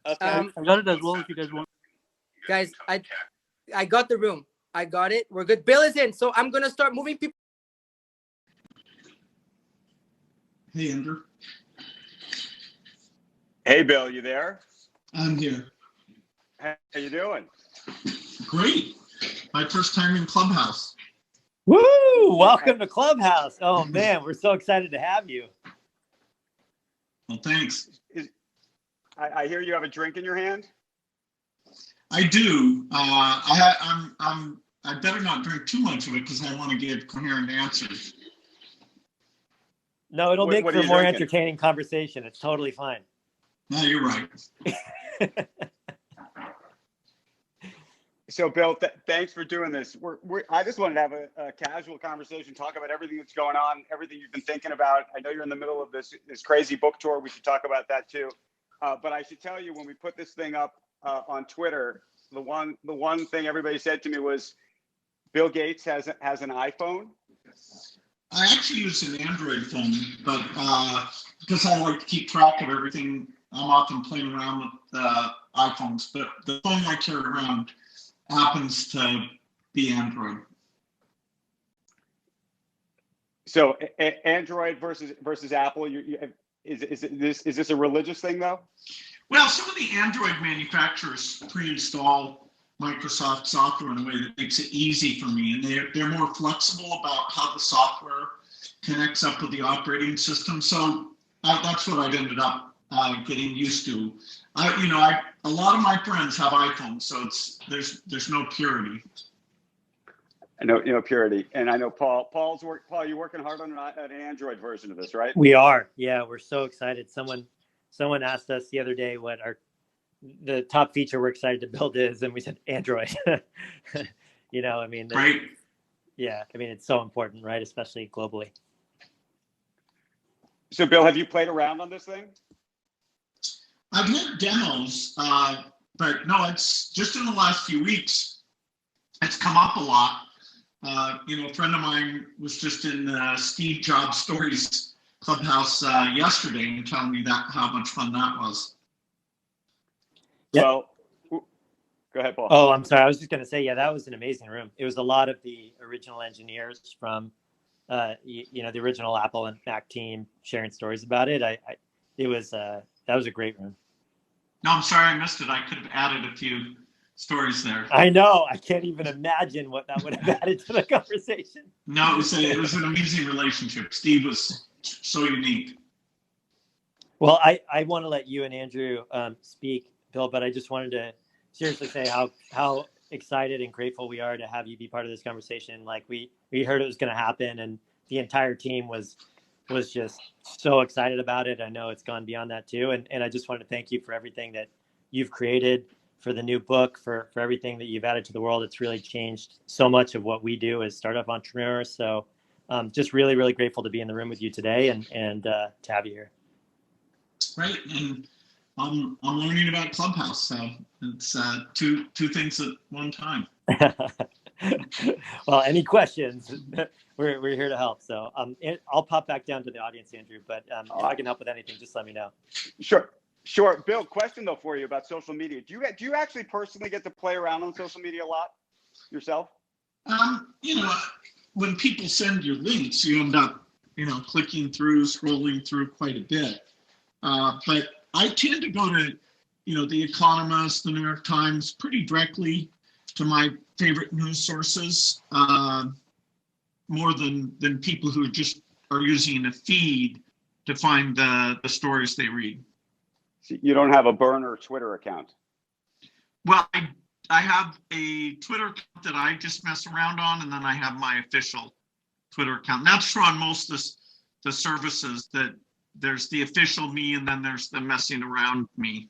Okay. I got it as well if you guys want. Guys, I got the room. I got it. We're good. Bill is in, so I'm gonna start moving people. Hey, Andrew. Hey, Bill, you there? I'm here. How you doing? Great. My first time in Clubhouse. Woo! Welcome to Clubhouse. Oh man, we're so excited to have you. Well, thanks. I hear you have a drink in your hand. I do. I better not drink too much of it because I want to give coherent answers. No, it'll make what for are you more drinking? entertaining conversation. It's totally fine. No, you're right. So, Bill, thanks for doing this. I just wanted to have a casual conversation, talk about everything that's going on, everything you've been thinking about. I know you're in the middle of this crazy book tour. We should talk about that too. But I should tell you, when we put this thing up on Twitter, the one thing everybody said to me was, Bill Gates has an iPhone. I actually use an Android phone, but because I like to keep track of everything, I'm often playing around with iPhones. But the phone I carry around happens to be Android. So Android versus Apple. Is this a religious thing though? Well, some of the Android manufacturers pre-install Microsoft software in a way that makes it easy for me, and they're more flexible about how the software connects up with the operating system. So that's what I've ended up getting used to. A lot of my friends have iPhones, so there's no purity. I know, purity, and I know Paul, you're working hard on an Android version of this, right? We are. Yeah, we're so excited. Someone asked us the other day what the top feature we're excited to build is, and we said Android. Right. Yeah, I mean, it's so important, right? Especially globally. So, Bill, have you played around on this thing? I've had demos, but no, it's just in the last few weeks, it's come up a lot. A friend of mine was just in Steve Jobs Stories Clubhouse yesterday and telling me how much fun that was. Yep. Well, go ahead, Paul. Oh, I'm sorry. I was just going to say, yeah, that was an amazing room. It was a lot of the original engineers from, the original Apple and Mac team sharing stories about it. That was a great room. No, I'm sorry I missed it. I could have added a few stories there. I know. I can't even imagine what that would have added to the conversation. No, it was an amazing relationship. Steve was so unique. Well, I want to let you and Andrew speak, Bill, but I just wanted to seriously say how excited and grateful we are to have you be part of this conversation. Like we heard it was going to happen, and the entire team was just so excited about it. I know it's gone beyond that too. And I just want to thank you for everything that you've created, for the new book, for everything that you've added to the world. It's really changed so much of what we do as startup entrepreneurs. So just really, really grateful to be in the room with you today and to have you here. Right. And I'm learning about Clubhouse. So it's two things at one time. Well, any questions, we're here to help. So I'll pop back down to the audience, Andrew, but if I can help with anything, just let me know. Sure. Bill, question though for you about social media. Do you actually personally get to play around on social media a lot yourself? When people send you links, you end up, clicking through, scrolling through quite a bit. But I tend to go to, The Economist, the New York Times, pretty directly to my favorite news sources, more than people who just are using a feed to find the stories they read. So you don't have a burner Twitter account? Well, I have a Twitter account that I just mess around on, and then I have my official Twitter account. And that's true on most of the services, that there's the official me, and then there's the messing around me.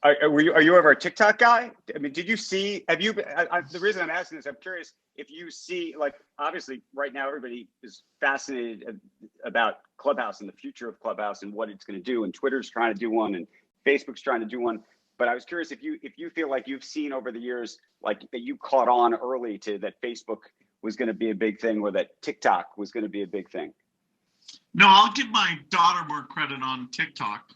Are you ever a TikTok guy? I mean, the reason I'm asking this, I'm curious if you see, like, obviously right now everybody is fascinated about Clubhouse and the future of Clubhouse and what it's going to do, and Twitter's trying to do one and Facebook's trying to do one. But I was curious if you feel like you've seen over the years, like, that you caught on early to that Facebook was going to be a big thing, or that TikTok was going to be a big thing. No, I'll give my daughter more credit on TikTok.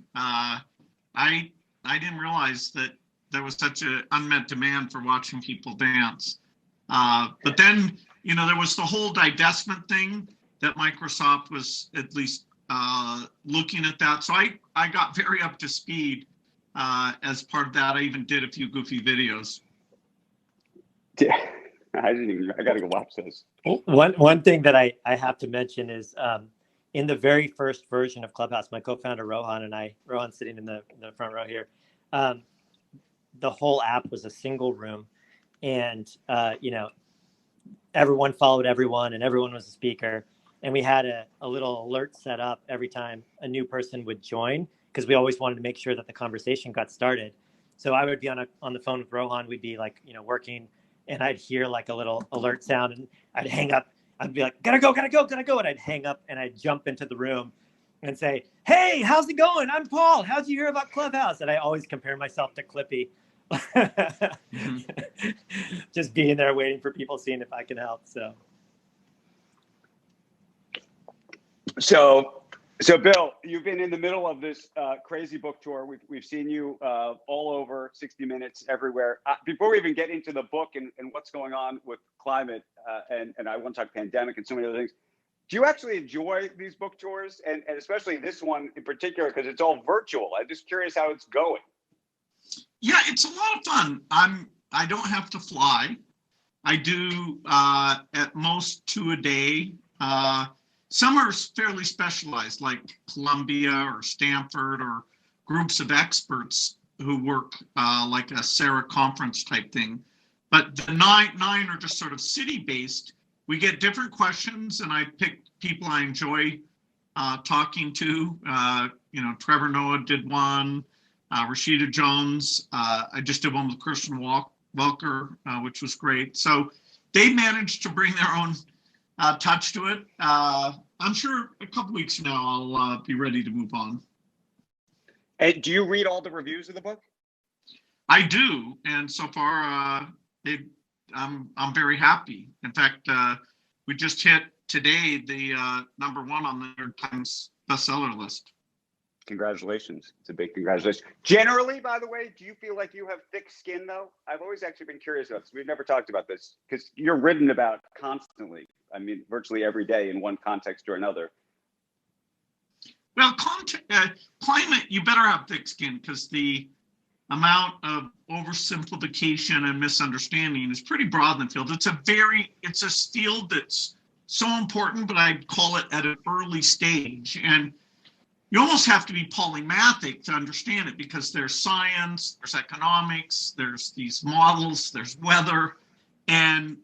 I didn't realize that there was such an unmet demand for watching people dance. But then, there was the whole divestment thing that Microsoft was at least looking at that. So I got very up to speed as part of that. I even did a few goofy videos. Yeah, I got to go watch those. One thing that I have to mention is in the very first version of Clubhouse, my co-founder Rohan and I, Rohan's sitting in the front row here, the whole app was a single room, and everyone followed everyone, and everyone was a speaker, and we had a little alert set up every time a new person would join, because we always wanted to make sure that the conversation got started. So I would be on the phone with Rohan, we'd be like working, and I'd hear like a little alert sound, and I'd hang up. I'd be like, gotta go. And I'd hang up and I'd jump into the room and say, hey, how's it going? I'm Paul. How'd you hear about Clubhouse? And I always compare myself to Clippy. Just being there waiting for people, seeing if I can help. So Bill, you've been in the middle of this crazy book tour. We've seen you all over 60 Minutes, everywhere. Before we even get into the book and what's going on with climate, and I want to talk pandemic and so many other things, do you actually enjoy these book tours? And especially this one in particular, because it's all virtual. I'm just curious how it's going. Yeah, it's a lot of fun. I don't have to fly. I do at most 2 a day. Some are fairly specialized, like Columbia or Stanford, or groups of experts who work like a Sarah conference type thing. But the nine are just sort of city-based. We get different questions, and I pick people I enjoy talking to. Trevor Noah did one, Rashida Jones. I just did one with Christian Welker, which was great. So they managed to bring their own touch to it. I'm sure a couple weeks from now I'll be ready to move on. And do you read all the reviews of the book? I do, and so far I'm very happy. In fact, we just hit today the #1 on the New York Times bestseller list. Congratulations. It's a big congratulations. Generally, by the way, do you feel like you have thick skin, though? I've always actually been curious about this. We've never talked about this because you're written about constantly. I mean, virtually every day in one context or another. Well, climate, you better have thick skin, because the amount of oversimplification and misunderstanding is pretty broad in the field. It's a field that's so important, but I'd call it at an early stage. And you almost have to be polymathic to understand it, because there's science, there's economics, there's these models, there's weather. And,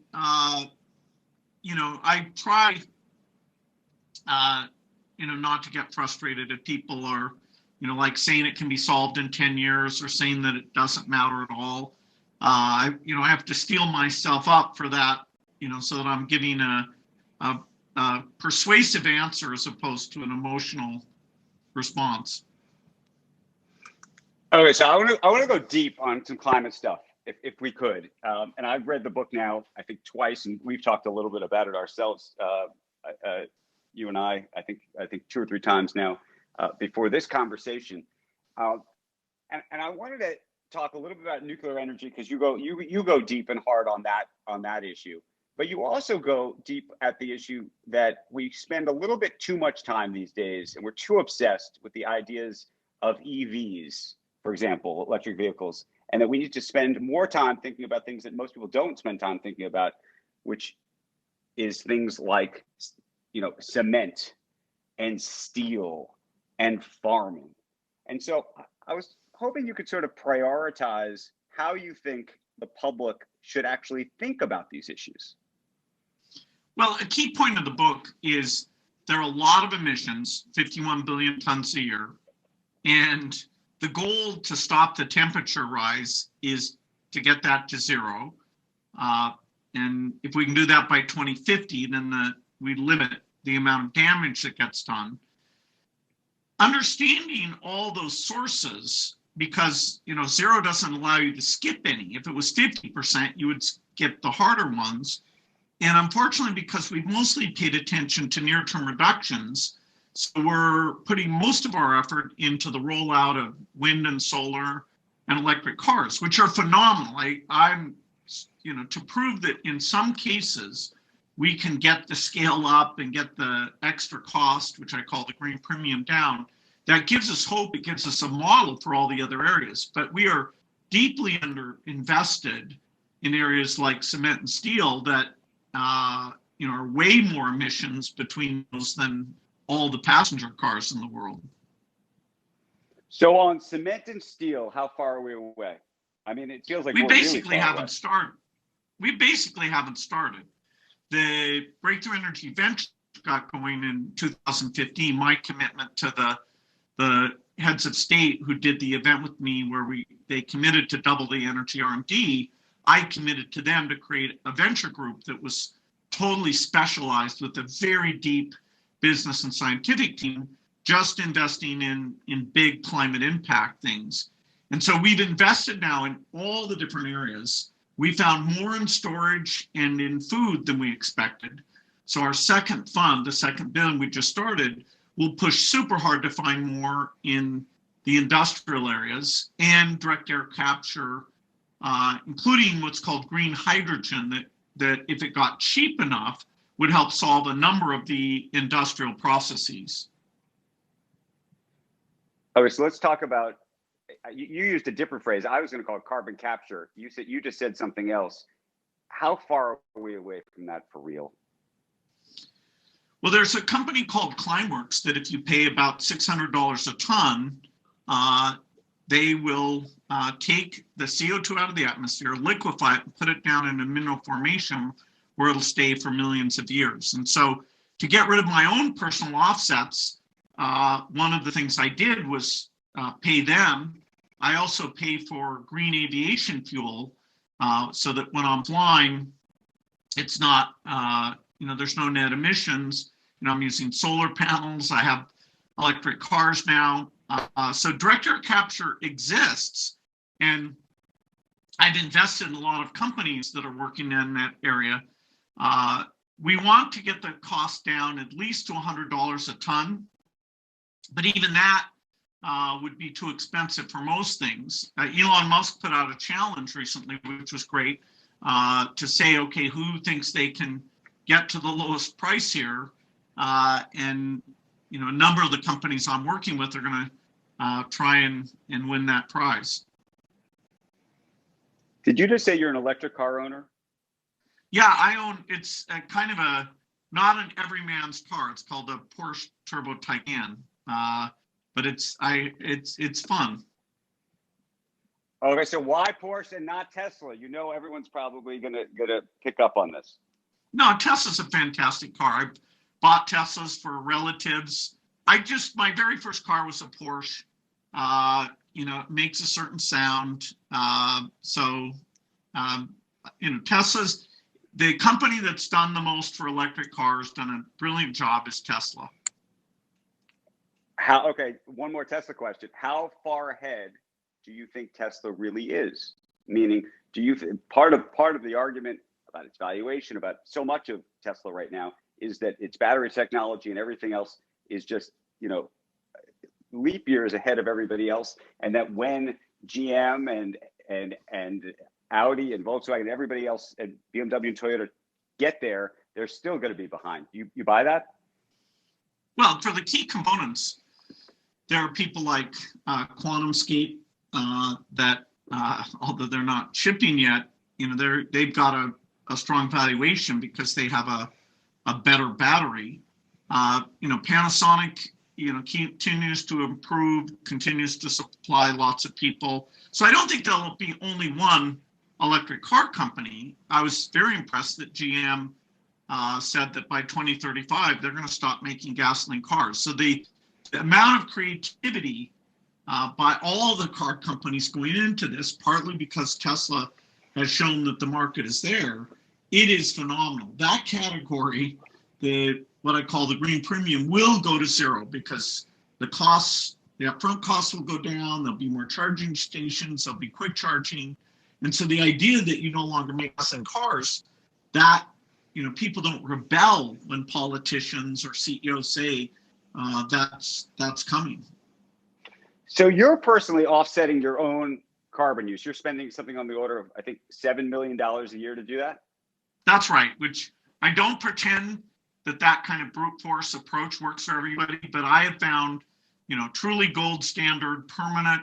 I try, not to get frustrated if people are, like saying it can be solved in 10 years or saying that it doesn't matter at all. I have to steel myself up for that, so that I'm giving a persuasive answer as opposed to an emotional response. Okay, so I want to go deep on some climate stuff, if we could. And I've read the book now, I think twice, and we've talked a little bit about it ourselves. You and I think 2 or 3 times now before this conversation. And I wanted to talk a little bit about nuclear energy, because you go deep and hard on that issue. But you also go deep at the issue that we spend a little bit too much time these days, and we're too obsessed with the ideas of EVs, for example, electric vehicles, and that we need to spend more time thinking about things that most people don't spend time thinking about, which is things like, cement and steel and farming. And so I was hoping you could sort of prioritize how you think the public should actually think about these issues. Well, a key point of the book is there are a lot of emissions, 51 billion tons a year, and the goal to stop the temperature rise is to get that to 0. And if we can do that by 2050, then we limit the amount of damage that gets done. Understanding all those sources, because 0 doesn't allow you to skip any. If it was 50%, you would skip the harder ones. And unfortunately, because we've mostly paid attention to near-term reductions, so we're putting most of our effort into the rollout of wind and solar and electric cars, which are phenomenal. I'm, to prove that in some cases we can get the scale up and get the extra cost, which I call the green premium, down. That gives us hope. It gives us a model for all the other areas. But we are deeply under invested in areas like cement and steel that are way more emissions between those than all the passenger cars in the world. So on cement and steel, how far are we away? I mean, it feels like we we're basically really far haven't away. started. We basically haven't started. The Breakthrough Energy Venture got going in 2015. My commitment to the heads of state who did the event with me, where they committed to double the energy R&D. I committed to them to create a venture group that was totally specialized with a very deep business and scientific team, just investing in big climate impact things. And so we've invested now in all the different areas. We found more in storage and in food than we expected. So our second fund, the second billion we just started, will push super hard to find more in the industrial areas and direct air capture, including what's called green hydrogen, that if it got cheap enough, would help solve a number of the industrial processes. Okay, so let's talk about, you used a different phrase. I was going to call it carbon capture. You just said something else. How far are we away from that for real? Well, there's a company called Climeworks that if you pay about $600 a ton, they will take the CO2 out of the atmosphere, liquefy it, and put it down in a mineral formation where it'll stay for millions of years. And so to get rid of my own personal offsets, one of the things I did was pay them. I also pay for green aviation fuel so that when I'm flying, it's not, there's no net emissions. I'm using solar panels. I have electric cars now. So direct air capture exists. And I've invested in a lot of companies that are working in that area. We want to get the cost down at least to $100 a ton. But even that would be too expensive for most things. Elon Musk put out a challenge recently, which was great, to say, okay, who thinks they can get to the lowest price here? And a number of the companies I'm working with are going to try and win that prize. Did you just say you're an electric car owner? Yeah, I own. It's a kind of not an everyman's car. It's called a Porsche Turbo Taycan. But it's fun. Okay, so why Porsche and not Tesla? Everyone's probably gonna pick up on this. No, Tesla's a fantastic car. I bought Teslas for relatives. My very first car was a Porsche. It makes a certain sound. Tesla's the company that's done the most for electric cars, done a brilliant job, is Tesla. Okay, one more Tesla question. How far ahead do you think Tesla really is? Meaning, do you part of the argument about its valuation, about so much of Tesla right now, is that its battery technology and everything else is just, leap years ahead of everybody else, and that when GM and Audi and Volkswagen and everybody else and BMW and Toyota get there, they're still going to be behind. You buy that? Well, for the key components, there are people like QuantumScape that, although they're not shipping yet, they've got a strong valuation because they have a better battery. Panasonic, continues to improve, continues to supply lots of people. So I don't think there'll be only one electric car company. I was very impressed that GM said that by 2035, they're going to stop making gasoline cars. So the amount of creativity by all the car companies going into this, partly because Tesla has shown that the market is there, it is phenomenal. That category, what I call the green premium, will go to zero because the upfront costs will go down. There'll be more charging stations. There'll be quick charging. And so the idea that you no longer make gasoline cars, that, people don't rebel when politicians or CEOs say that's coming. So you're personally offsetting your own carbon use. You're spending something on the order of, I think, $7 million a year to do that? That's right, which I don't pretend that kind of brute force approach works for everybody, but I have found, truly gold standard permanent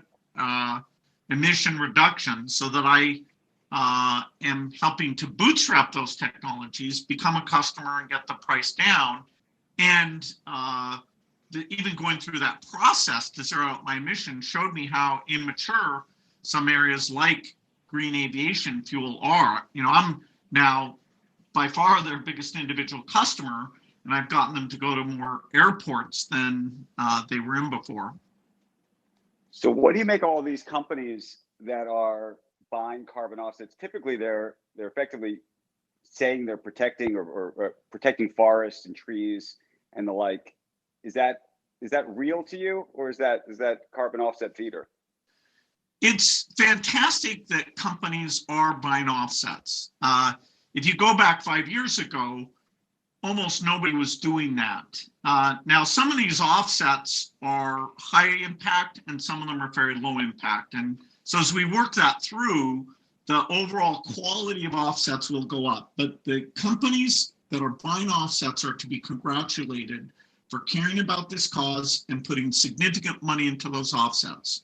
emission reduction so that I am helping to bootstrap those technologies, become a customer and get the price down. And even going through that process to zero out my emissions showed me how immature some areas like green aviation fuel are. I'm now by far their biggest individual customer, and I've gotten them to go to more airports than they were in before. So what do you make of all these companies that are buying carbon offsets? Typically, they're effectively saying they're protecting or protecting forests and trees and the like. Is that real to you, or is that carbon offset theater? It's fantastic that companies are buying offsets. If you go back 5 years ago, almost nobody was doing that. Now, some of these offsets are high impact and some of them are very low impact. And so as we work that through, the overall quality of offsets will go up. But the companies that are buying offsets are to be congratulated for caring about this cause and putting significant money into those offsets.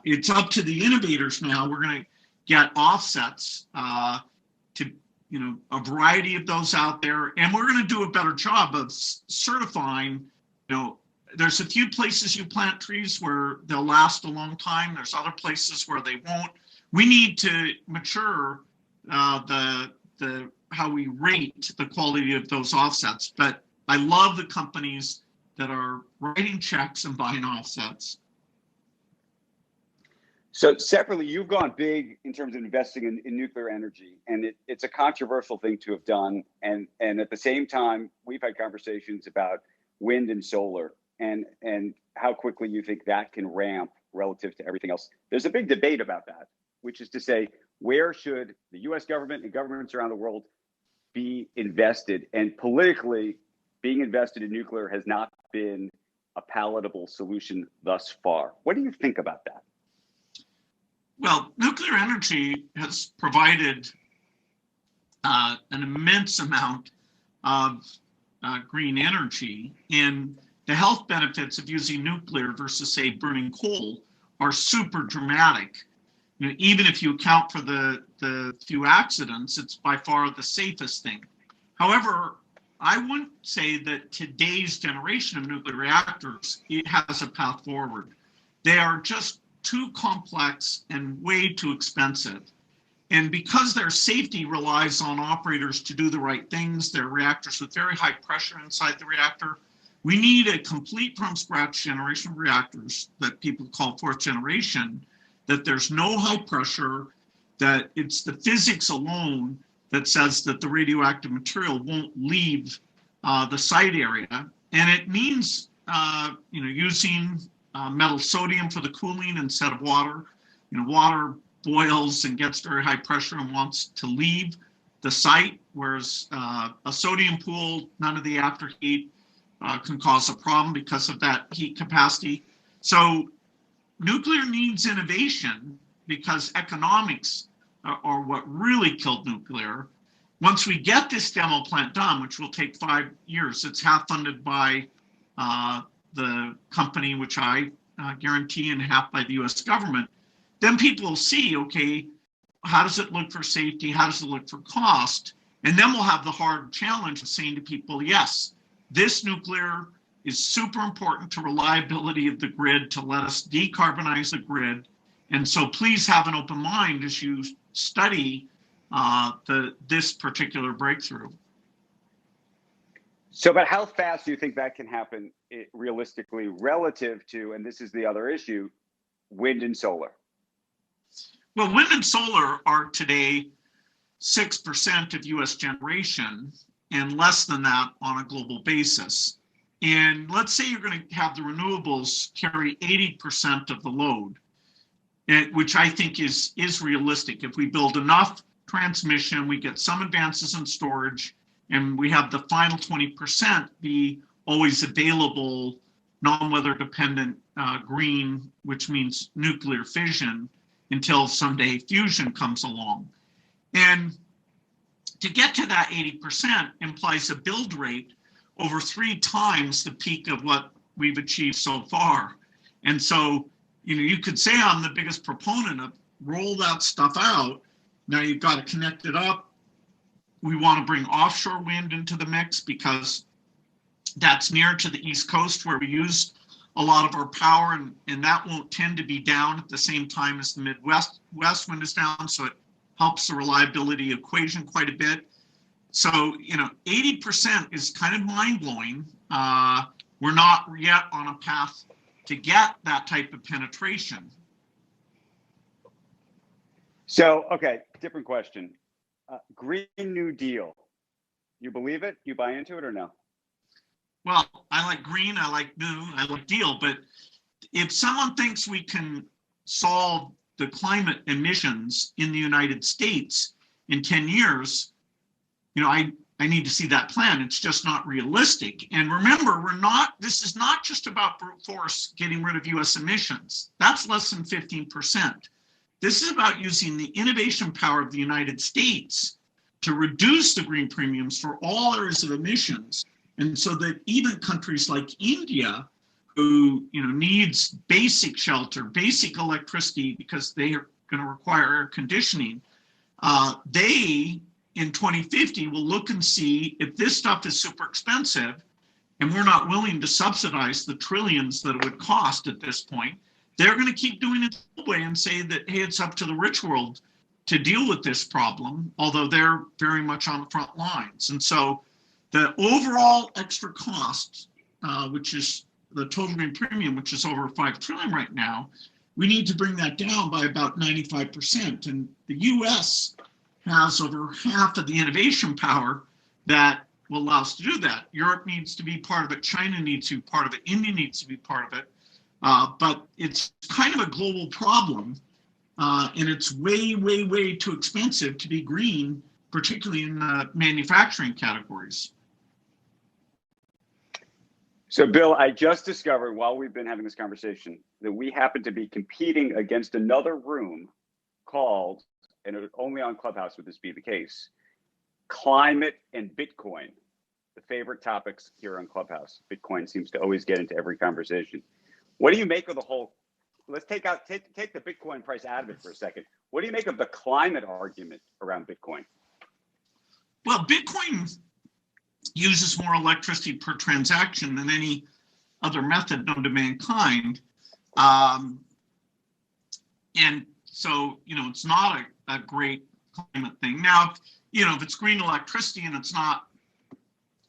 It's up to the innovators now. We're going to get offsets to a variety of those out there, and we're going to do a better job of certifying. There's a few places you plant trees where they'll last a long time. There's other places where they won't. We need to mature the how we rate the quality of those offsets. But I love the companies that are writing checks and buying offsets. So separately, you've gone big in terms of investing in nuclear energy, and it's a controversial thing to have done. And at the same time, we've had conversations about wind and solar and how quickly you think that can ramp relative to everything else. There's a big debate about that, which is to say, where should the US government and governments around the world be invested? And politically, being invested in nuclear has not been a palatable solution thus far. What do you think about that? Well, nuclear energy has provided an immense amount of green energy, and the health benefits of using nuclear versus, say, burning coal are super dramatic. Even if you account for the few accidents, it's by far the safest thing. However, I wouldn't say that today's generation of nuclear reactors, it has a path forward. They are just too complex and way too expensive. And because their safety relies on operators to do the right things, they're reactors with very high pressure inside the reactor, we need a complete from scratch generation of reactors that people call fourth generation, that there's no high pressure, that it's the physics alone that says that the radioactive material won't leave the site area. And it means using metal sodium for the cooling instead of water. Water boils and gets very high pressure and wants to leave the site, whereas a sodium pool, none of the after heat can cause a problem because of that heat capacity. So nuclear needs innovation because economics are what really killed nuclear. Once we get this demo plant done, which will take 5 years, it's half funded by the company, which I guarantee, and half by the US government, then people will see, okay, how does it look for safety? How does it look for cost? And then we'll have the hard challenge of saying to people, yes, this nuclear is super important to reliability of the grid to let us decarbonize the grid. And so please have an open mind as you study this particular breakthrough. So, but how fast do you think that can happen realistically relative to, and this is the other issue, wind and solar? Well, wind and solar are today 6% of US generation and less than that on a global basis. And let's say you're going to have the renewables carry 80% of the load, which I think is realistic. If we build enough transmission, we get some advances in storage, and we have the final 20% be always available, non-weather dependent green, which means nuclear fission. until someday fusion comes along. And to get to that 80% implies a build rate over 3 times the peak of what we've achieved so far. And so, you could say I'm the biggest proponent of roll that stuff out. Now you've got to connect it up. We want to bring offshore wind into the mix because that's near to the East Coast where we use a lot of our power, and that won't tend to be down at the same time as the Midwest wind is down, so it helps the reliability equation quite a bit. So, 80% is kind of mind-blowing. We're not yet on a path to get that type of penetration. So, okay, different question. Green New Deal. You believe it? You buy into it or no? Well, I like green, I like new, I like deal, but if someone thinks we can solve the climate emissions in the United States in 10 years, I need to see that plan. It's just not realistic. And remember, this is not just about brute force getting rid of US emissions. That's less than 15%. This is about using the innovation power of the United States to reduce the green premiums for all areas of emissions. And so that even countries like India, who needs basic shelter, basic electricity because they are going to require air conditioning, they in 2050 will look and see if this stuff is super expensive and we're not willing to subsidize the trillions that it would cost at this point. They're going to keep doing it the way and say that, hey, it's up to the rich world to deal with this problem, although they're very much on the front lines. And so the overall extra cost, which is the total green premium, which is over 5 trillion right now, we need to bring that down by about 95%. And the US has over half of the innovation power that will allow us to do that. Europe needs to be part of it. China needs to be part of it. India needs to be part of it. But it's kind of a global problem. And it's way, way, way too expensive to be green, particularly in manufacturing categories. So, Bill, I just discovered while we've been having this conversation that we happen to be competing against another room called, and only on Clubhouse would this be the case, climate and Bitcoin, the favorite topics here on Clubhouse. Bitcoin seems to always get into every conversation. What do you make of the whole, let's take the Bitcoin price out of it for a second. What do you make of the climate argument around Bitcoin? Well, Bitcoin uses more electricity per transaction than any other method known to mankind. And so, it's not a great climate thing. Now, if it's green electricity and it's not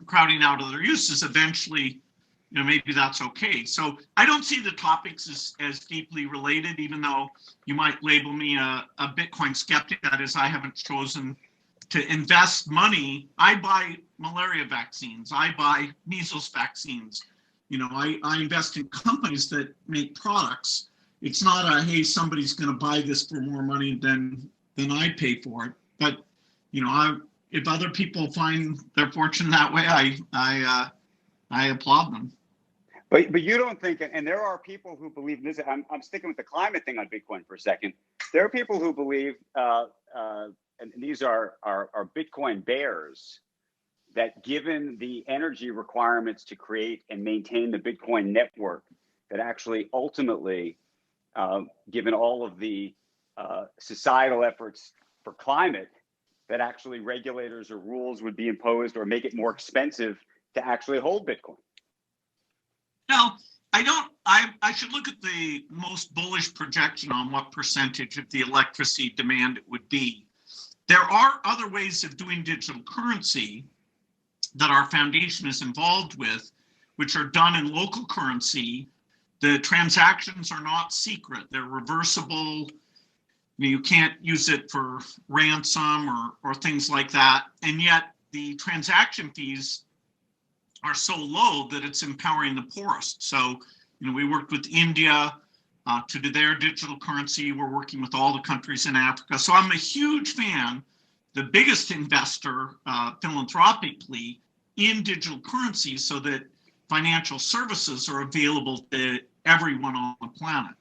crowding out other uses, eventually, maybe that's okay. So I don't see the topics as deeply related, even though you might label me a Bitcoin skeptic. That is, I haven't chosen to invest money. I buy malaria vaccines. I buy measles vaccines. I invest in companies that make products. It's not hey, somebody's going to buy this for more money than I pay for it. But, if other people find their fortune that way, I applaud them. But you don't think, and there are people who believe this. I'm sticking with the climate thing on Bitcoin for a second. There are people who believe, and these are Bitcoin bears, that given the energy requirements to create and maintain the Bitcoin network, that actually ultimately, given all of the societal efforts for climate, that actually regulators or rules would be imposed or make it more expensive to actually hold Bitcoin. No, I should look at the most bullish projection on what percentage of the electricity demand it would be. There are other ways of doing digital currency that our foundation is involved with, which are done in local currency. The transactions are not secret. They're reversible. You can't use it for ransom or things like that. And yet the transaction fees are so low that it's empowering the poorest. So, we worked with India to do their digital currency. We're working with all the countries in Africa. So I'm a huge fan, the biggest investor philanthropically in digital currency so that financial services are available to everyone on the planet.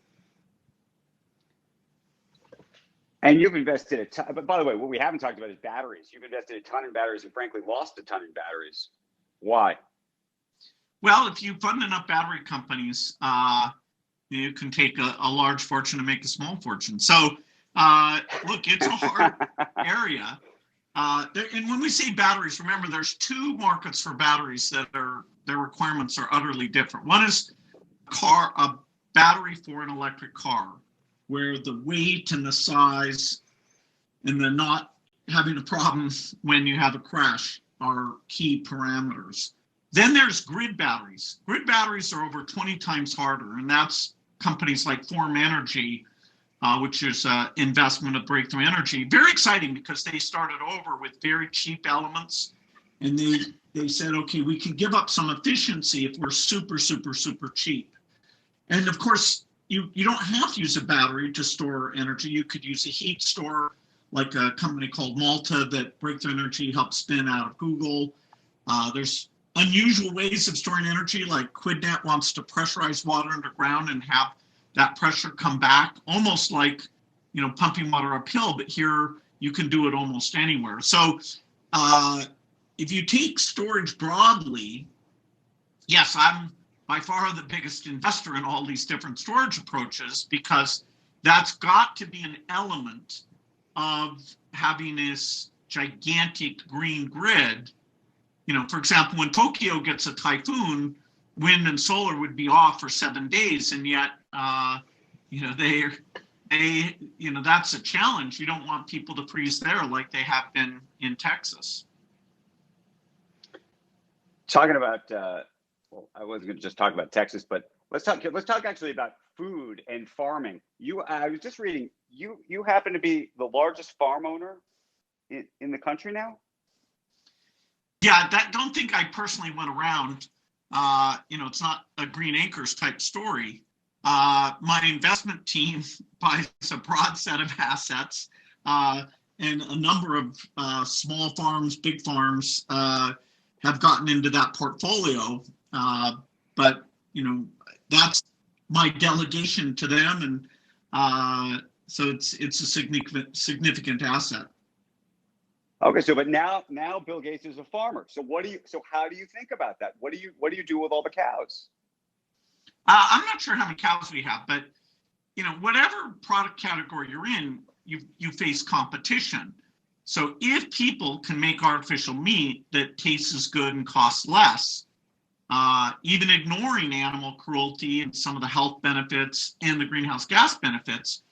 And you've invested a ton, but by the way, what we haven't talked about is batteries. You've invested a ton in batteries and frankly lost a ton in batteries. Why? Well, if you fund enough battery companies, you can take a large fortune and make a small fortune. So, look, it's a hard area. And when we say batteries, remember there's two markets for batteries that their requirements are utterly different. One is a battery for an electric car, where the weight and the size and the not having a problem when you have a crash are key parameters. Then there's grid batteries. Grid batteries are over 20 times harder, and that's companies like Form Energy, which is an investment of Breakthrough Energy. Very exciting because they started over with very cheap elements, and they said, okay, we can give up some efficiency if we're super, super, super cheap. And of course, you don't have to use a battery to store energy. You could use a heat store, like a company called Malta that Breakthrough Energy helped spin out of Google. There's unusual ways of storing energy, like QuidNet wants to pressurize water underground and have that pressure come back, almost like, pumping water uphill, but here you can do it almost anywhere. So if you take storage broadly, yes, I'm by far the biggest investor in all these different storage approaches, because that's got to be an element of having this gigantic green grid. For example, when Tokyo gets a typhoon, wind and solar would be off for 7 days, and yet, that's a challenge. You don't want people to freeze there like they have been in Texas. Talking about, I wasn't going to just talk about Texas, but let's talk actually about food and farming. I was just reading, you happen to be the largest farm owner in the country now? Yeah, don't think I personally went around. It's not a Green Acres type story. My investment team buys a broad set of assets, and a number of small farms, big farms have gotten into that portfolio. But that's my delegation to them, and so it's a significant asset. Okay, so but now Bill Gates is a farmer. So how do you think about that? What do you do with all the cows? I'm not sure how many cows we have, but whatever product category you're in, you face competition. So if people can make artificial meat that tastes as good and costs less, even ignoring animal cruelty and some of the health benefits and the greenhouse gas benefits,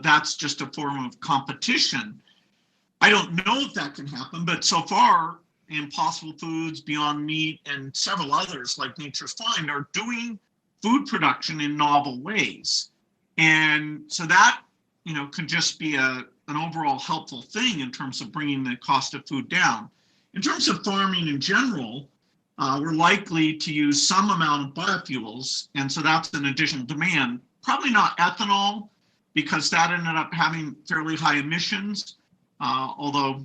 that's just a form of competition. I don't know if that can happen, but so far, Impossible Foods, Beyond Meat, and several others like Nature's Fine are doing food production in novel ways. And so that, could just be an overall helpful thing in terms of bringing the cost of food down. In terms of farming in general, we're likely to use some amount of biofuels, and so that's an additional demand. Probably not ethanol, because that ended up having fairly high emissions, although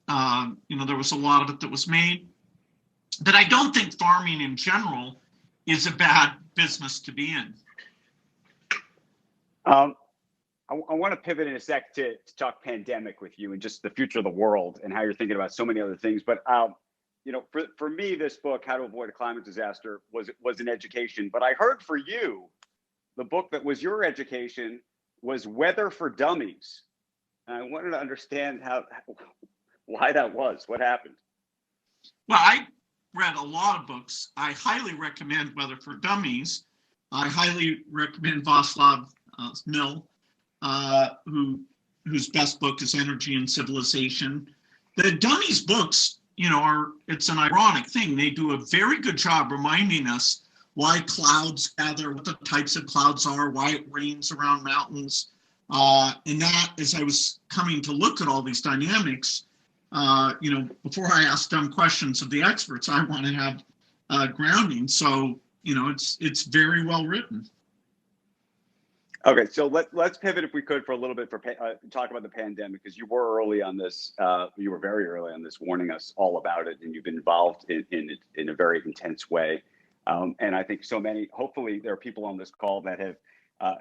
there was a lot of it that was made. But I don't think farming in general is a bad business to be in. I want to pivot in a sec to talk pandemic with you and just the future of the world and how you're thinking about so many other things. But for me, this book, How to Avoid a Climate Disaster, was an education. But I heard for you, the book that was your education was Weather for Dummies. And I wanted to understand why that was. What happened? Well, I read a lot of books. I highly recommend Weather for Dummies. I highly recommend Václav Smil, whose best book is Energy and Civilization. The Dummies books, it's an ironic thing. They do a very good job reminding us why clouds gather, what the types of clouds are, why it rains around mountains. And that, as I was coming to look at all these dynamics, before I ask dumb questions of the experts, I want to have grounding. So, it's very well written. Okay, so let's pivot, if we could, for a little bit, for talk about the pandemic, because you were early on this. You were very early on this, warning us all about it, and you've been involved in it in a very intense way. And I think hopefully there are people on this call that have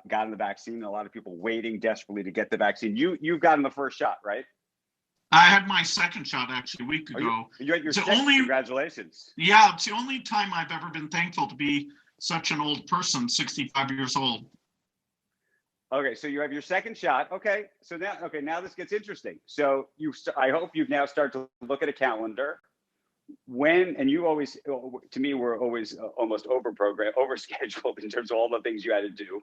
gotten the vaccine. A lot of people waiting desperately to get the vaccine. You've gotten the first shot, right? I had my second shot actually a week ago. You had your It's the second. only- Congratulations. Yeah, it's the only time I've ever been thankful to be such an old person, 65 years old. Okay, so you have your second shot. Okay, so now this gets interesting. So I hope you've now started to look at a calendar. When, and you always, to me, were always almost overscheduled in terms of all the things you had to do.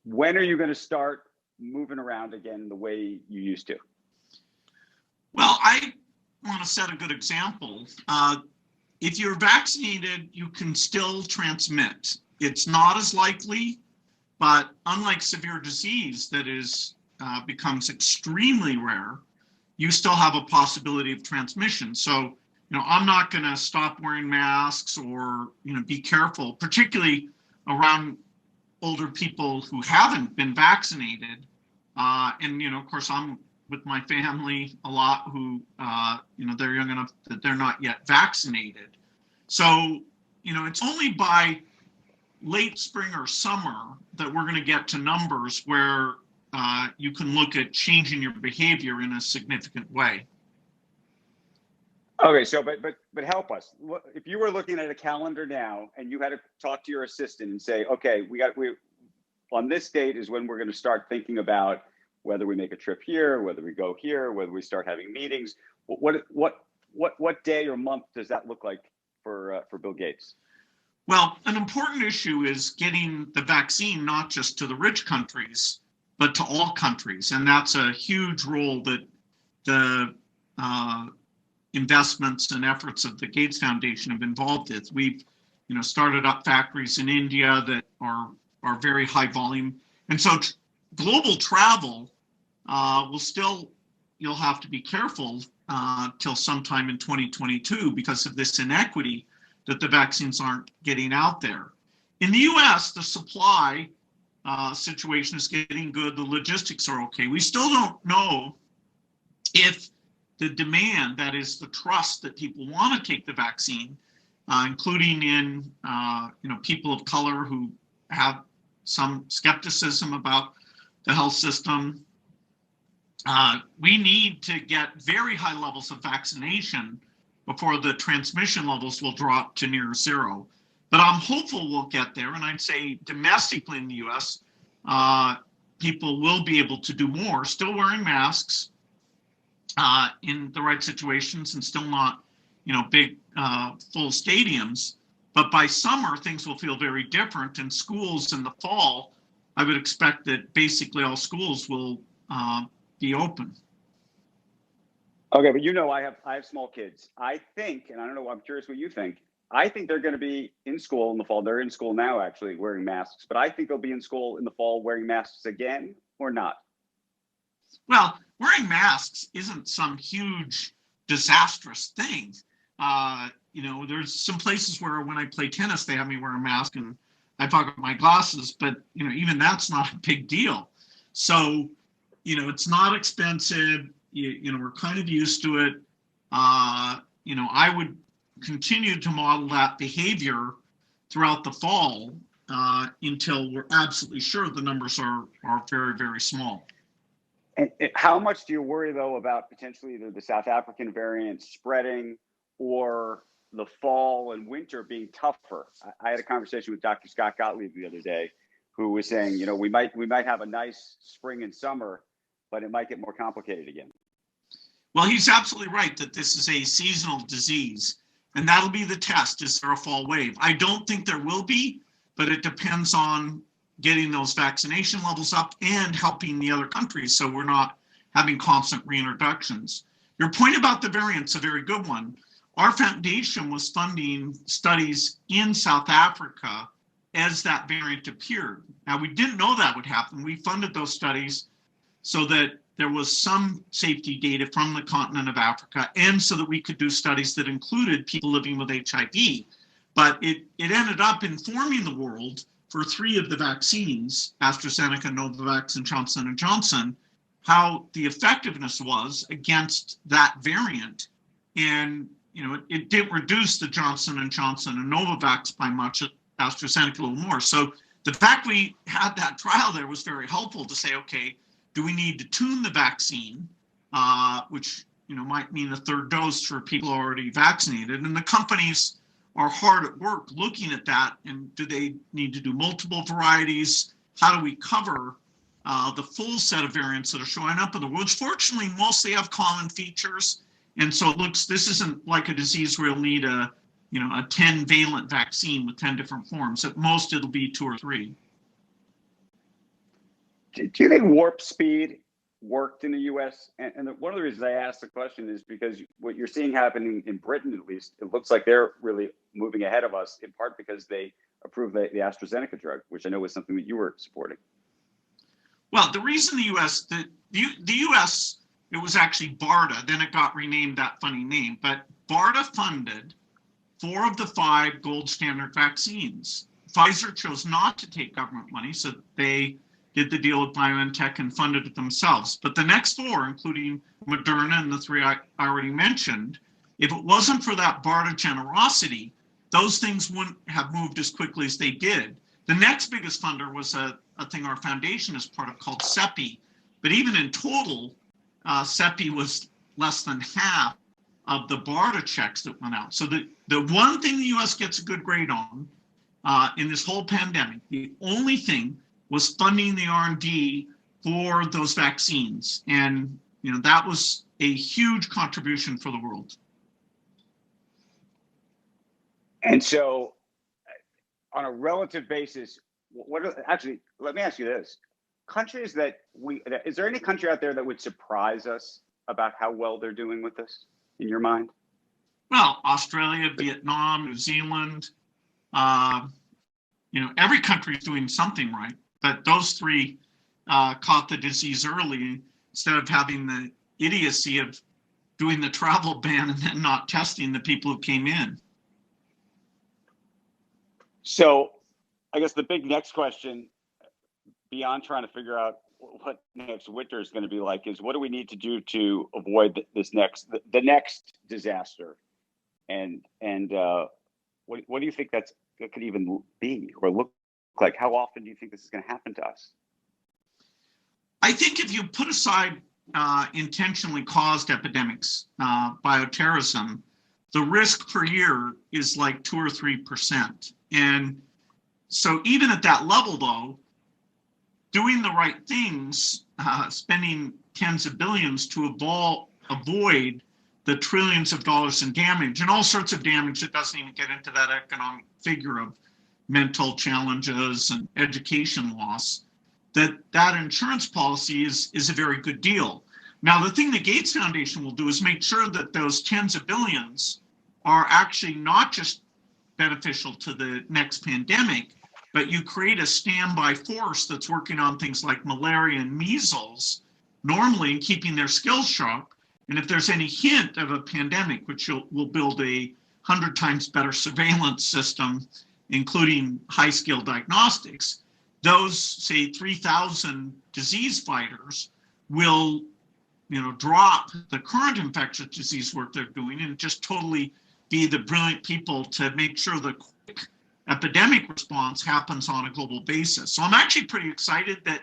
When are you going to start moving around again the way you used to? Well, I want to set a good example. If you're vaccinated, you can still transmit. It's not as likely, but unlike severe disease that becomes extremely rare, you still have a possibility of transmission. So, I'm not going to stop wearing masks or, be careful, particularly around older people who haven't been vaccinated. And, of course, I'm with my family a lot who, they're young enough that they're not yet vaccinated. So, it's only by late spring or summer that we're going to get to numbers where you can look at changing your behavior in a significant way. Okay, so but help us. If you were looking at a calendar now and you had to talk to your assistant and say, okay, we on this date is when we're going to start thinking about whether we make a trip here, whether we go here, whether we start having meetings. What day or month does that look like for Bill Gates? Well, an important issue is getting the vaccine not just to the rich countries, but to all countries, and that's a huge role that the investments and efforts of the Gates Foundation have involved in. We've, started up factories in India that are very high volume, and so global travel will still. You'll have to be careful till sometime in 2022 because of this inequity that the vaccines aren't getting out there. In the U.S., the supply situation is getting good. The logistics are okay. We still don't know if the demand, that is the trust that people want to take the vaccine, including in people of color who have some skepticism about the health system. We need to get very high levels of vaccination before the transmission levels will drop to near zero. But I'm hopeful we'll get there. And I'd say domestically in the US, people will be able to do more, still wearing masks in the right situations and still not, big full stadiums. But by summer, things will feel very different. And schools in the fall, I would expect that basically all schools will be open. Okay, but I have small kids. I think, and I don't know, I'm curious what you think. I think they're going to be in school in the fall. They're in school now, actually, wearing masks. But I think they'll be in school in the fall wearing masks again, or not. Well, wearing masks isn't some huge disastrous thing. There's some places where when I play tennis, they have me wear a mask and I pocket my glasses, but even that's not a big deal. So, it's not expensive. We're kind of used to it. I would continue to model that behavior throughout the fall until we're absolutely sure the numbers are very, very small. And how much do you worry, though, about potentially either the South African variant spreading or the fall and winter being tougher? I had a conversation with Dr. Scott Gottlieb the other day, who was saying, we might have a nice spring and summer, but it might get more complicated again. Well, he's absolutely right that this is a seasonal disease, and that'll be the test. Is there a fall wave? I don't think there will be, but it depends on getting those vaccination levels up and helping the other countries so we're not having constant reintroductions. Your point about the variant's a very good one. Our foundation was funding studies in South Africa as that variant appeared. Now, we didn't know that would happen. We funded those studies so that there was some safety data from the continent of Africa and so that we could do studies that included people living with HIV. But it ended up informing the world for 3 of the vaccines, AstraZeneca, Novavax, and Johnson & Johnson, how the effectiveness was against that variant. And, it didn't reduce the Johnson & Johnson and Novavax by much, AstraZeneca a little more. So the fact we had that trial there was very helpful to say, okay, do we need to tune the vaccine, which might mean a third dose for people already vaccinated, and the companies are hard at work looking at that, and do they need to do multiple varieties? How do we cover the full set of variants that are showing up in the world, which fortunately mostly have common features. And so this isn't like a disease where you'll need a 10 valent vaccine with 10 different forms. At most, it'll be 2 or 3. Do you think warp speed worked in the US? And one of the reasons I asked the question is because what you're seeing happening in Britain, at least, it looks like they're really moving ahead of us, in part because they approved the AstraZeneca drug, which I know was something that you were supporting. Well, the reason the US, it was actually BARDA, then it got renamed that funny name, but BARDA funded 4 of the 5 gold standard vaccines. Pfizer chose not to take government money, so they did the deal with BioNTech and funded it themselves. But the next 4, including Moderna and the 3 I already mentioned, if it wasn't for that BARDA generosity, those things wouldn't have moved as quickly as they did. The next biggest funder was a thing our foundation is part of called CEPI. But even in total, CEPI was less than half of the BARDA checks that went out. So the one thing the US gets a good grade on in this whole pandemic, the only thing was funding the R&D for those vaccines. And that was a huge contribution for the world. And so on a relative basis, actually, let me ask you this. Countries that is there any country out there that would surprise us about how well they're doing with this, in your mind? Well, Australia, Vietnam, New Zealand, every country is doing something right. But those 3 caught the disease early instead of having the idiocy of doing the travel ban and then not testing the people who came in. So I guess the big next question, beyond trying to figure out what next winter is going to be like, is what do we need to do to avoid the next disaster? And what do you think that could even be or look like? How often do you think this is going to happen to us? I think if you put aside intentionally caused epidemics, bioterrorism, the risk per year is like 2 or 3%. And so even at that level, though, doing the right things, spending tens of billions to avoid the trillions of dollars in damage and all sorts of damage that doesn't even get into that economic figure of mental challenges and education loss, that insurance policy is a very good deal. Now, the thing the Gates Foundation will do is make sure that those tens of billions are actually not just beneficial to the next pandemic, but you create a standby force that's working on things like malaria and measles normally and keeping their skills sharp. And if there's any hint of a pandemic, which we'll build 100 times better surveillance system, including high-scale diagnostics, those, say, 3,000 disease fighters will drop the current infectious disease work they're doing and just totally be the brilliant people to make sure the quick epidemic response happens on a global basis. So I'm actually pretty excited that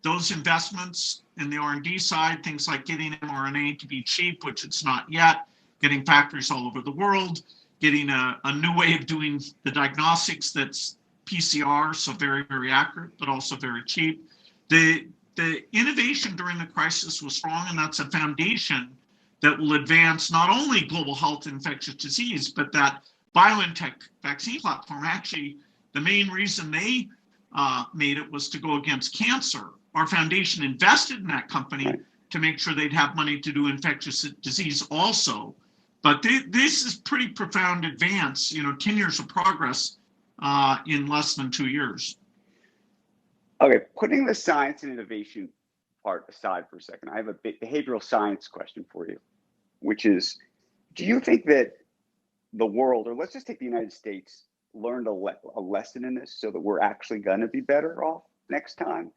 those investments in the R&D side, things like getting mRNA to be cheap, which it's not yet, getting factories all over the world, getting a new way of doing the diagnostics that's PCR, so very, very accurate, but also very cheap. The innovation during the crisis was strong, and that's a foundation that will advance not only global health and infectious disease, but that BioNTech vaccine platform. Actually, the main reason they made it was to go against cancer. Our foundation invested in that company to make sure they'd have money to do infectious disease also. But this is pretty profound advance, 10 years of progress in less than 2 years. Okay, putting the science and innovation part aside for a second, I have a behavioral science question for you, which is, do you think that the world, or let's just take the United States, learned a lesson in this so that we're actually going to be better off next time?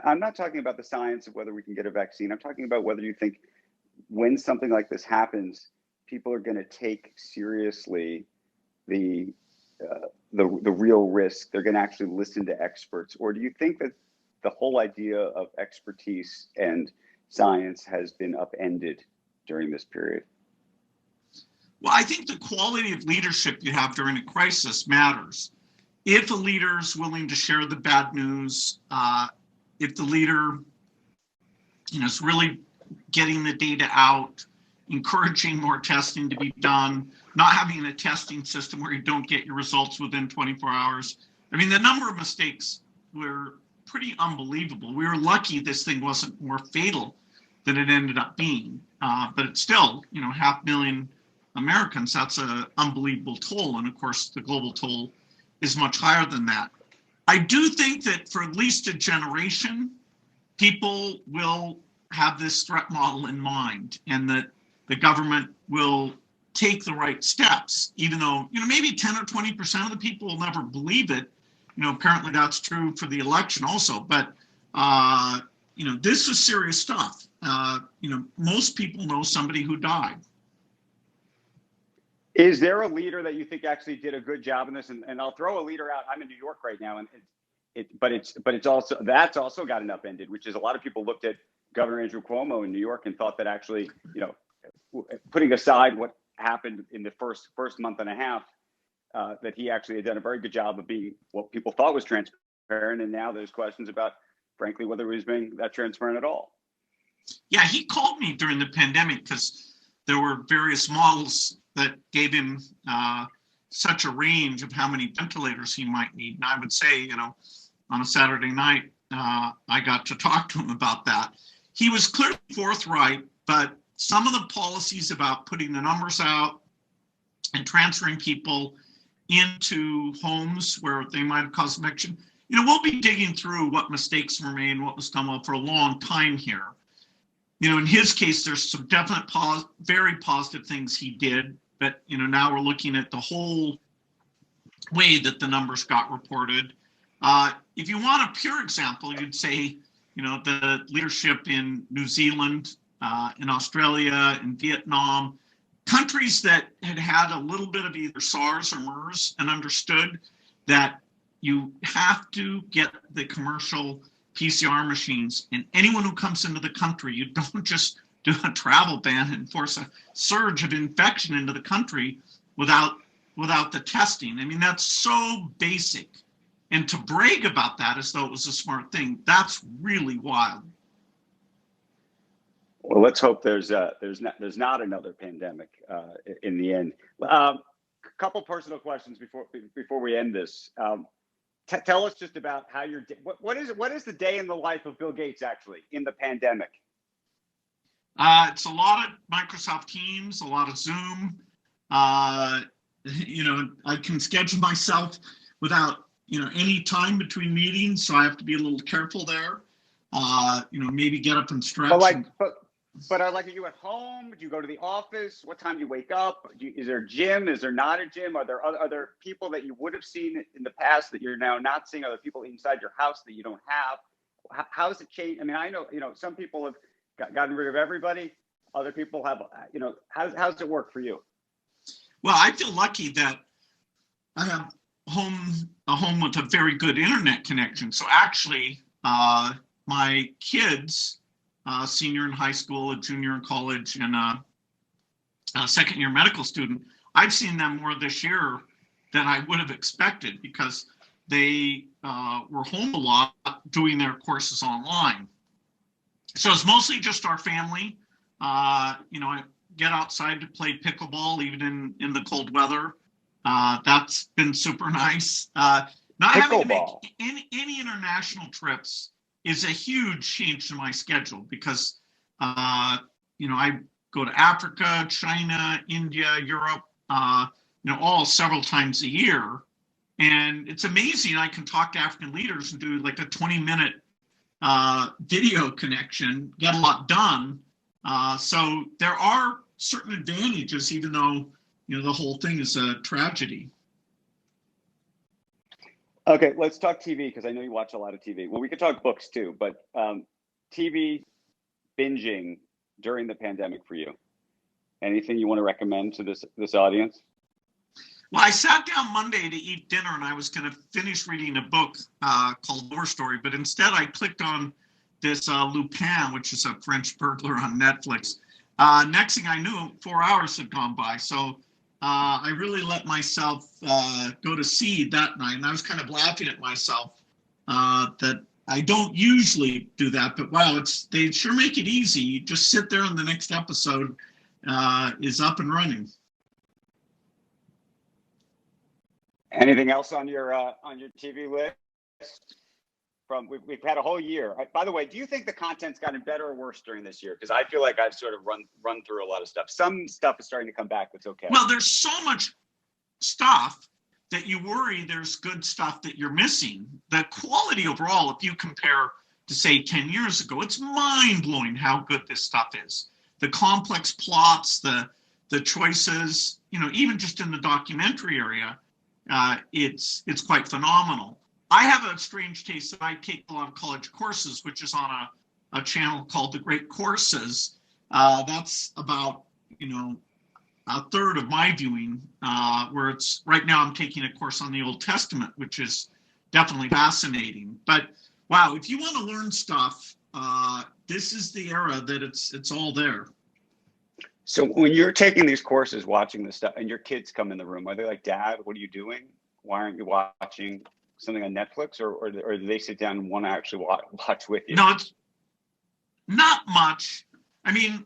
I'm not talking about the science of whether we can get a vaccine. I'm talking about whether you think when something like this happens, people are going to take seriously the the real risk? They're going to actually listen to experts, or do you think that the whole idea of expertise and science has been upended during this period? Well, I think the quality of leadership you have during a crisis matters. If a leader is willing to share the bad news, if the leader, is really getting the data out, encouraging more testing to be done, not having a testing system where you don't get your results within 24 hours. I mean, the number of mistakes were pretty unbelievable. We were lucky this thing wasn't more fatal than it ended up being. But it's still, 500,000 Americans, that's an unbelievable toll. And of course, the global toll is much higher than that. I do think that for at least a generation, people will have this threat model in mind, and that the government will take the right steps, even though, maybe 10 or 20% of the people will never believe it. Apparently that's true for the election also, but, this is serious stuff. Most people know somebody who died. Is there a leader that you think actually did a good job in this? And I'll throw a leader out. I'm in New York right now, and it's also, that's also gotten upended, which is a lot of people looked at Governor Andrew Cuomo in New York and thought that actually, putting aside what happened in the first month and a half, that he actually had done a very good job of being what people thought was transparent. And now there's questions about, frankly, whether he was being that transparent at all. Yeah, he called me during the pandemic because there were various models that gave him such a range of how many ventilators he might need. And I would say, on a Saturday night, I got to talk to him about that. He was clearly forthright, but some of the policies about putting the numbers out and transferring people into homes where they might have caused infection, we'll be digging through what mistakes were made and what was done well for a long time here. In his case, there's some definite very positive things he did, but now we're looking at the whole way that the numbers got reported. If you want a pure example, you'd say, the leadership in New Zealand, in Australia, in Vietnam, countries that had a little bit of either SARS or MERS and understood that you have to get the commercial PCR machines, and anyone who comes into the country, you don't just do a travel ban and force a surge of infection into the country without the testing. I mean, that's so basic. And to brag about that as though it was a smart thing, that's really wild. Well, let's hope there's not another pandemic in the end. Couple personal questions before we end this. Tell us just about how your what is the day in the life of Bill Gates actually in the pandemic? It's a lot of Microsoft Teams, a lot of Zoom. I can schedule myself without any time between meetings, so I have to be a little careful there. Maybe get up and stretch. But are you at home? Do you go to the office? What time do you wake up? Is there a gym? Is there not a gym? Are there people that you would have seen in the past that you're now not seeing? Are there people inside your house that you don't have? How has it changed? I mean, I know, some people have gotten rid of everybody. Other people have, how's it work for you? Well, I feel lucky that I have a home with a very good internet connection. So actually, my kids, senior in high school, a junior in college, and a second year medical student, I've seen them more this year than I would have expected because they were home a lot doing their courses online. So it's mostly just our family. I get outside to play pickleball even in the cold weather. That's been super nice. Not having to make any international trips is a huge change to my schedule because, I go to Africa, China, India, Europe, all several times a year. And it's amazing. I can talk to African leaders and do like a 20-minute video connection, get a lot done. So there are certain advantages, even though, the whole thing is a tragedy. Okay, let's talk TV because I know you watch a lot of TV. Well, we could talk books too, but TV binging during the pandemic for you. Anything you want to recommend to this audience? Well, I sat down Monday to eat dinner, and I was going to finish reading a book called War Story, but instead I clicked on this Lupin, which is a French burglar on Netflix. Next thing I knew, 4 hours had gone by. So I really let myself go to seed that night, and I was kind of laughing at myself that I don't usually do that, but wow, they sure make it easy. You just sit there, and the next episode is up and running. Anything else on your TV list? We've had a whole year. By the way, do you think the content's gotten better or worse during this year? Because I feel like I've sort of run through a lot of stuff. Some stuff is starting to come back. That's okay. Well, there's so much stuff that you worry there's good stuff that you're missing. The quality overall, if you compare to say 10 years ago, it's mind-blowing how good this stuff is. The complex plots, the choices, even just in the documentary area, it's quite phenomenal. I have a strange taste that I take a lot of college courses, which is on a channel called The Great Courses. That's about, a third of my viewing, where it's right now I'm taking a course on the Old Testament, which is definitely fascinating. But wow, if you want to learn stuff, this is the era that it's all there. So when you're taking these courses, watching this stuff, and your kids come in the room, are they like, Dad, what are you doing? Why aren't you watching something on Netflix, or do they sit down and want to actually watch with you? No, it's not much. I mean,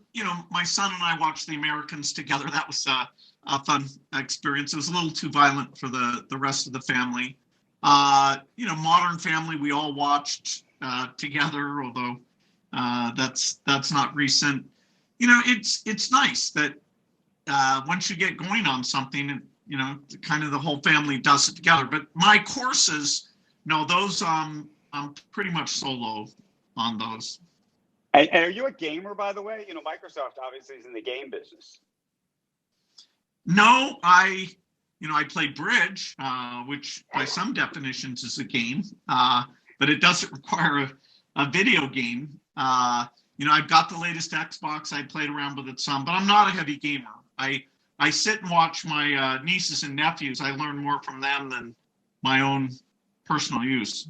my son and I watched The Americans together. That was a fun experience. It was a little too violent for the rest of the family. Modern Family, we all watched together, although that's not recent. It's nice that once you get going on something, kind of the whole family does it together. But my courses, no, those I'm pretty much solo on those. And are you a gamer, by the way? Microsoft obviously is in the game business. No, I play bridge, which by some definitions is a game, but it doesn't require a video game. I've got the latest Xbox. I played around with it some, but I'm not a heavy gamer. I sit and watch my nieces and nephews. I learn more from them than my own personal use.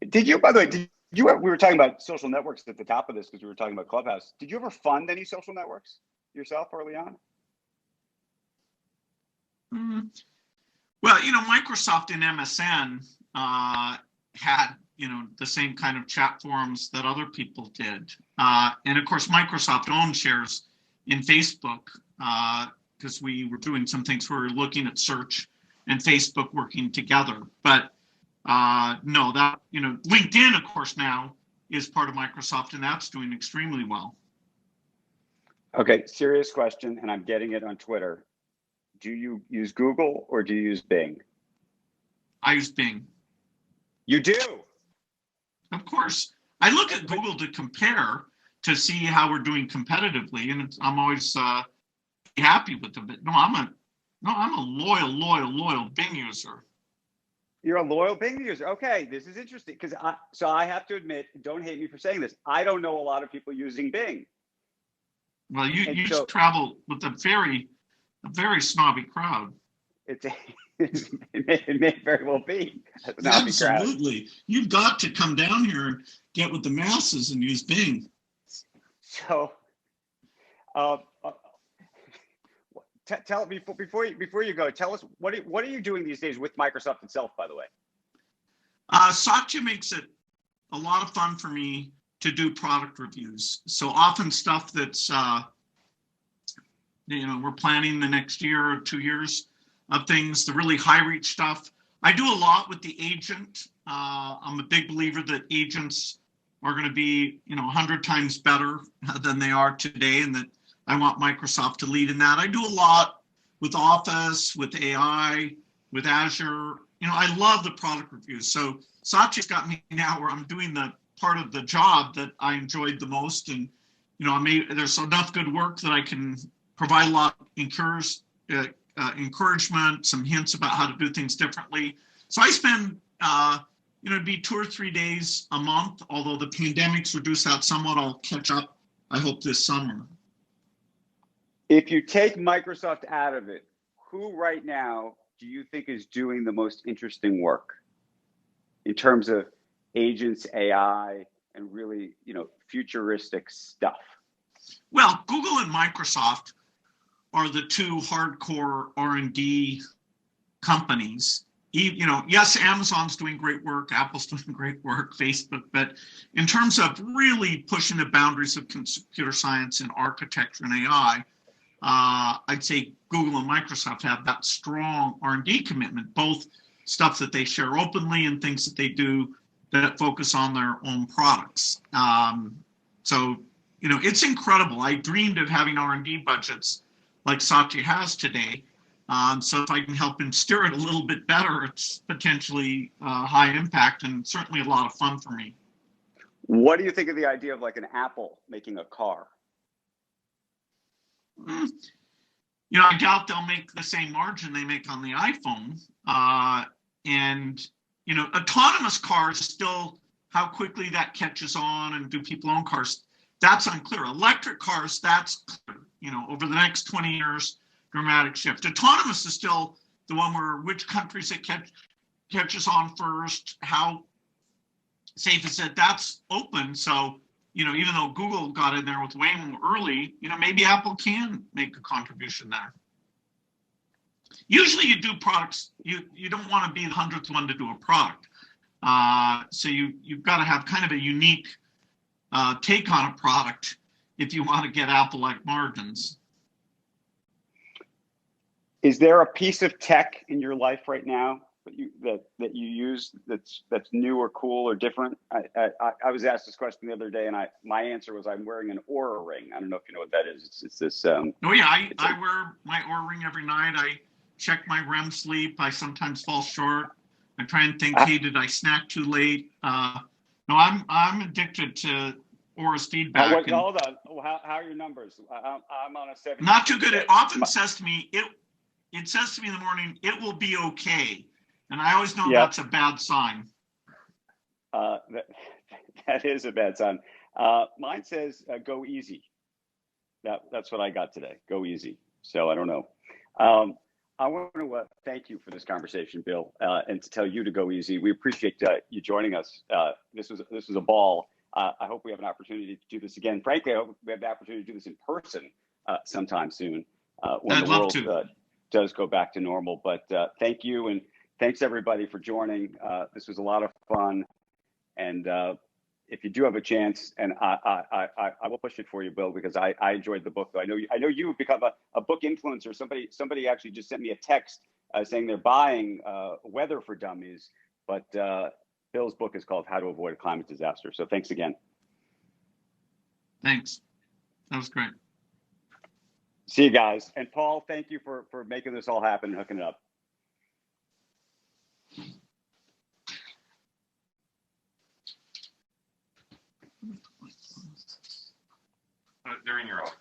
By the way, we were talking about social networks at the top of this because we were talking about Clubhouse. Did you ever fund any social networks yourself early on? Well, Microsoft and MSN had, the same kind of chat forums that other people did. And of course, Microsoft owned shares in Facebook because we were doing some things where we were looking at search and Facebook working together. But no, that, LinkedIn, of course, now is part of Microsoft, and that's doing extremely well. Okay, serious question, and I'm getting it on Twitter. Do you use Google or do you use Bing? I use Bing. You do? Of course. I look at Google to compare to see how we're doing competitively, and I'm always happy with them. But no, I'm a loyal Bing user. You're a loyal Bing user. Okay, this is interesting because I have to admit, don't hate me for saying this, I don't know a lot of people using Bing. Well, you travel with a very snobby crowd. It may very well be. Absolutely. You've got to come down here and get with the masses and use Bing. So, tell before you go, tell us what are you doing these days with Microsoft itself, by the way? Satya makes it a lot of fun for me to do product reviews. So often stuff that's we're planning the next year or 2 years of things, the really high reach stuff. I do a lot with the agent. I'm a big believer that agents are going to be 100 times better than they are today, and that I want Microsoft to lead in that. I do a lot with Office, with AI, with Azure. I love the product reviews. So Satya's got me now where I'm doing the part of the job that I enjoyed the most, and there's enough good work that I can provide a lot of encouragement, some hints about how to do things differently. So I spend, it'd be 2 or 3 days a month, although the pandemic's reduced that somewhat. I'll catch up, I hope, this summer. If you take Microsoft out of it, who right now do you think is doing the most interesting work in terms of agents, AI, and really, futuristic stuff? Well, Google and Microsoft are the two hardcore R&D companies. Yes, Amazon's doing great work, Apple's doing great work, Facebook, but in terms of really pushing the boundaries of computer science and architecture and AI, I'd say Google and Microsoft have that strong R&D commitment, both stuff that they share openly and things that they do that focus on their own products. So, it's incredible. I dreamed of having R&D budgets like Satya has today. So if I can help him steer it a little bit better, it's potentially high impact and certainly a lot of fun for me. What do you think of the idea of like an Apple making a car? I doubt they'll make the same margin they make on the iPhone. And autonomous cars still, how quickly that catches on and do people own cars, that's unclear. Electric cars, that's clear. Over the next 20 years, dramatic shift. Autonomous is still the one where which countries it catches on first, how safe is it, that's open. So, even though Google got in there with Waymo early, maybe Apple can make a contribution there. Usually you do products, you don't want to be the 100th one to do a product. So you've got to have kind of a unique take on a product if you want to get Apple-like margins. Is there a piece of tech in your life right now that you use that's new or cool or different? I was asked this question the other day, and my answer was I'm wearing an Oura ring. I don't know if you know what that is. It's this. Oh yeah, I wear my Oura ring every night. I check my REM sleep. I sometimes fall short. I try and think, hey, did I snack too late? No, I'm addicted to Aura's feedback. Hold on. How are your numbers? I'm on a 70. Not too good. It often says to me, it says to me in the morning, it will be okay. And I always know that's a bad sign. That is a bad sign. Mine says go easy. That's what I got today. Go easy. So I don't know. I want to thank you for this conversation, Bill, and to tell you to go easy. We appreciate you joining us. This was a ball. I hope we have an opportunity to do this again. Frankly, I hope we have the opportunity to do this in person sometime soon when the world does go back to normal. But thank you, and thanks everybody for joining. This was a lot of fun, and if you do have a chance, and I will push it for you, Bill, because I enjoyed the book. I know you have become a book influencer. Somebody actually just sent me a text saying they're buying Weather for Dummies, but Bill's book is called How to Avoid a Climate Disaster. So thanks again. Thanks. That was great. See you guys. And Paul, thank you for making this all happen and hooking it up. They're in your office.